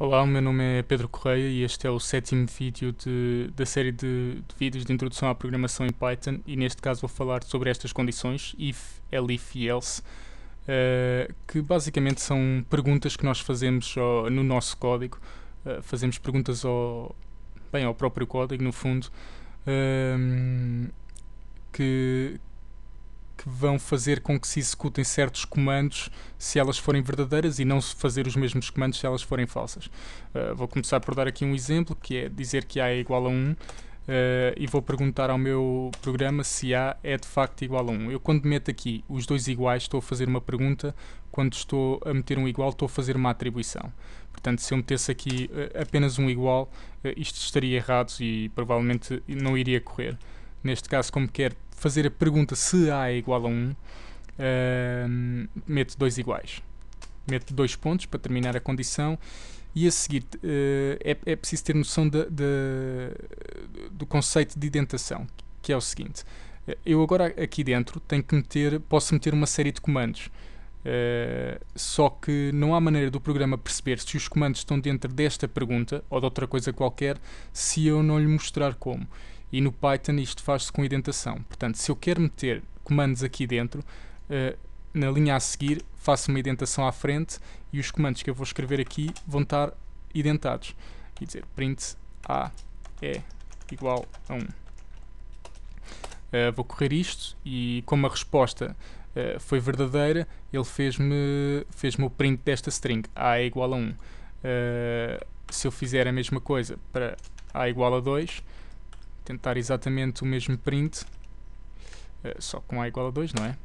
Olá, o meu nome é Pedro Correia e este é o sétimo vídeo da série de vídeos de introdução à programação em Python, e neste caso vou falar sobre estas condições, if, elif e else, que basicamente são perguntas que nós fazemos no nosso código. Fazemos perguntas ao próprio código, no fundo, que, que vão fazer com que se executem certos comandos se elas forem verdadeiras e não se fazer os mesmos comandos se elas forem falsas. Vou começar por dar aqui um exemplo, que é dizer que A é igual a 1, e vou perguntar ao meu programa se A é de facto igual a 1. Eu, quando meto aqui os dois iguais, estou a fazer uma pergunta. Quando estou a meter um igual, estou a fazer uma atribuição. Portanto, se eu metesse aqui apenas um igual, isto estaria errado e provavelmente não iria correr. Neste caso, como quero fazer a pergunta se A é igual a 1, meto dois iguais. Meto dois pontos para terminar a condição, e a seguir é preciso ter noção do conceito de indentação, que é o seguinte: eu agora aqui dentro posso meter uma série de comandos, só que não há maneira do programa perceber se os comandos estão dentro desta pergunta ou de outra coisa qualquer se eu não lhe mostrar como. E no Python isto faz-se com indentação. Portanto, se eu quero meter comandos aqui dentro, na linha a seguir faço uma indentação à frente e os comandos que eu vou escrever aqui vão estar indentados. E dizer print A é igual a 1. Vou correr isto e, como a resposta foi verdadeira, ele fez-me o print desta string, A é igual a 1. Se eu fizer a mesma coisa para A igual a 2, tentar exatamente o mesmo print, só com A igual a 2, não é?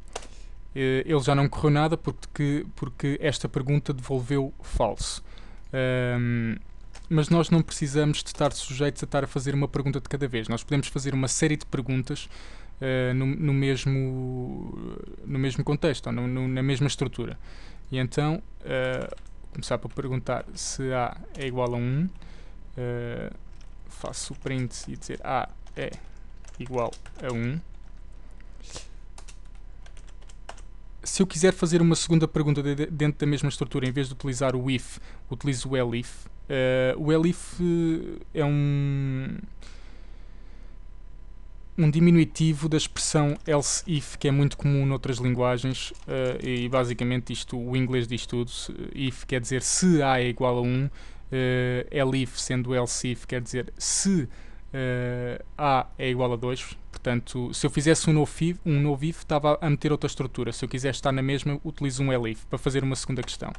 Ele já não correu nada porque esta pergunta devolveu falso. Mas nós não precisamos de estar sujeitos a estar a fazer uma pergunta de cada vez. Nós podemos fazer uma série de perguntas no mesmo contexto, ou na mesma estrutura. E então, começar por perguntar se A é igual a 1, faço o print e dizer A é igual a 1. Se eu quiser fazer uma segunda pergunta dentro da mesma estrutura, em vez de utilizar o if, utilizo o elif. O elif é um diminutivo da expressão else if, que é muito comum noutras linguagens, e basicamente o inglês diz tudo. If quer dizer se A é igual a 1, elif, sendo else if, quer dizer se A é igual a 2. Portanto, se eu fizesse um novo if, estava a meter outra estrutura. Se eu quiser estar na mesma, utilizo um elif para fazer uma segunda questão.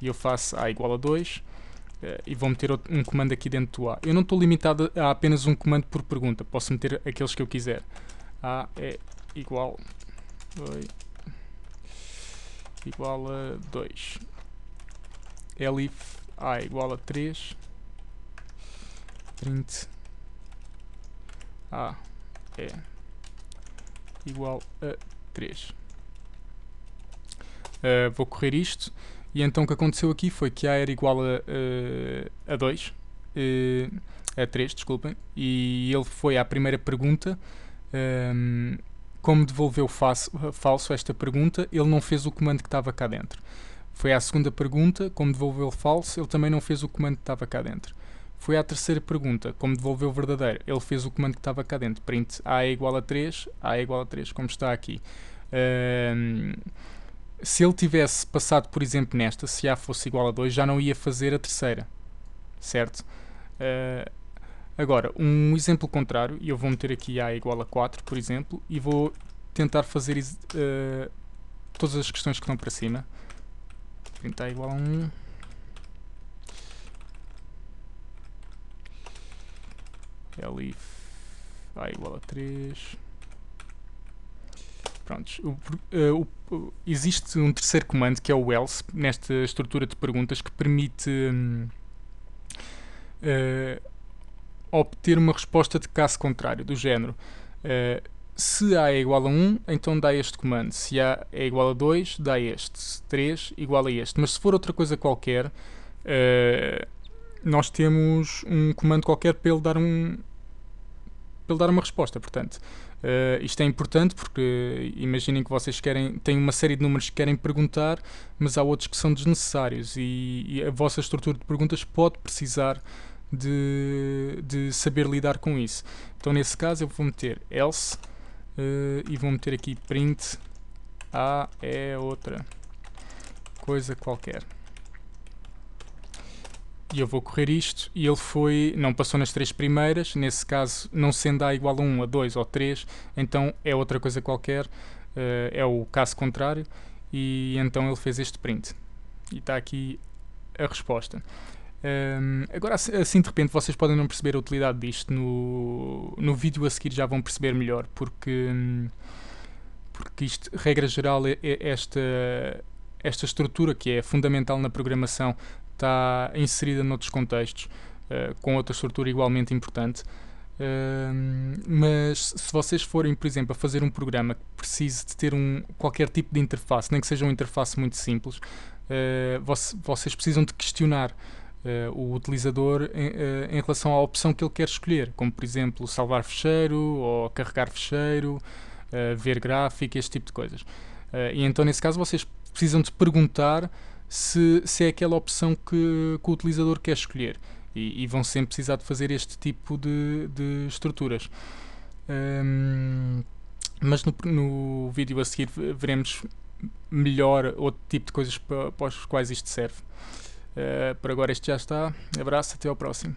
E eu faço A igual a 2, e vou meter um comando aqui dentro do A. Eu não estou limitado a apenas um comando por pergunta. Posso meter aqueles que eu quiser. A é igual a 2. Elif A é igual a 3. Print A é igual a 3. Vou correr isto. E então o que aconteceu aqui foi que A era igual a 2, a 3, desculpem, e ele foi à primeira pergunta. Como devolveu falso esta pergunta, ele não fez o comando que estava cá dentro. Foi à segunda pergunta, como devolveu falso, ele também não fez o comando que estava cá dentro. Foi à terceira pergunta, como devolveu verdadeiro, ele fez o comando que estava cá dentro. Print A é igual a 3, A é igual a 3, como está aqui. Se ele tivesse passado, por exemplo, nesta, se A fosse igual a 2, já não ia fazer a terceira, certo? Agora, um exemplo contrário, e eu vou meter aqui A igual a 4, por exemplo, e vou tentar fazer todas as questões que estão para cima. Print A igual a 1. Elif A igual a 3. Prontos. Existe um terceiro comando, que é o else, nesta estrutura de perguntas, que permite obter uma resposta de caso contrário, do género: se A é igual a 1, então dá este comando. Se A é igual a 2, dá este. Se 3, igual a este. Mas se for outra coisa qualquer, nós temos um comando qualquer para ele para ele dar uma resposta. Portanto, isto é importante porque imaginem que vocês têm uma série de números que querem perguntar, mas há outros que são desnecessários e a vossa estrutura de perguntas pode precisar de saber lidar com isso. Então, nesse caso, eu vou meter else e vou meter aqui print A é outra coisa qualquer. E eu vou correr isto e ele não passou nas 3 primeiras, nesse caso, não sendo A igual a 1, a 2 ou 3, então é outra coisa qualquer, é o caso contrário, e então ele fez este print. E está aqui a resposta. Agora, assim de repente, vocês podem não perceber a utilidade disto. No vídeo a seguir já vão perceber melhor, porque isto, regra geral, esta estrutura que é fundamental na programação está inserida noutros contextos, com outra estrutura igualmente importante. Mas se vocês forem, por exemplo, a fazer um programa que precise de ter qualquer tipo de interface, nem que seja uma interface muito simples, vocês precisam de questionar o utilizador em relação à opção que ele quer escolher, como por exemplo salvar ficheiro ou carregar ficheiro, ver gráfico, este tipo de coisas. E então nesse caso vocês precisam de perguntar se é aquela opção que o utilizador quer escolher, e vão sempre precisar de fazer este tipo de estruturas. Mas no vídeo a seguir veremos melhor outro tipo de coisas para os quais isto serve. Por agora este já está. Abraço, até ao próximo.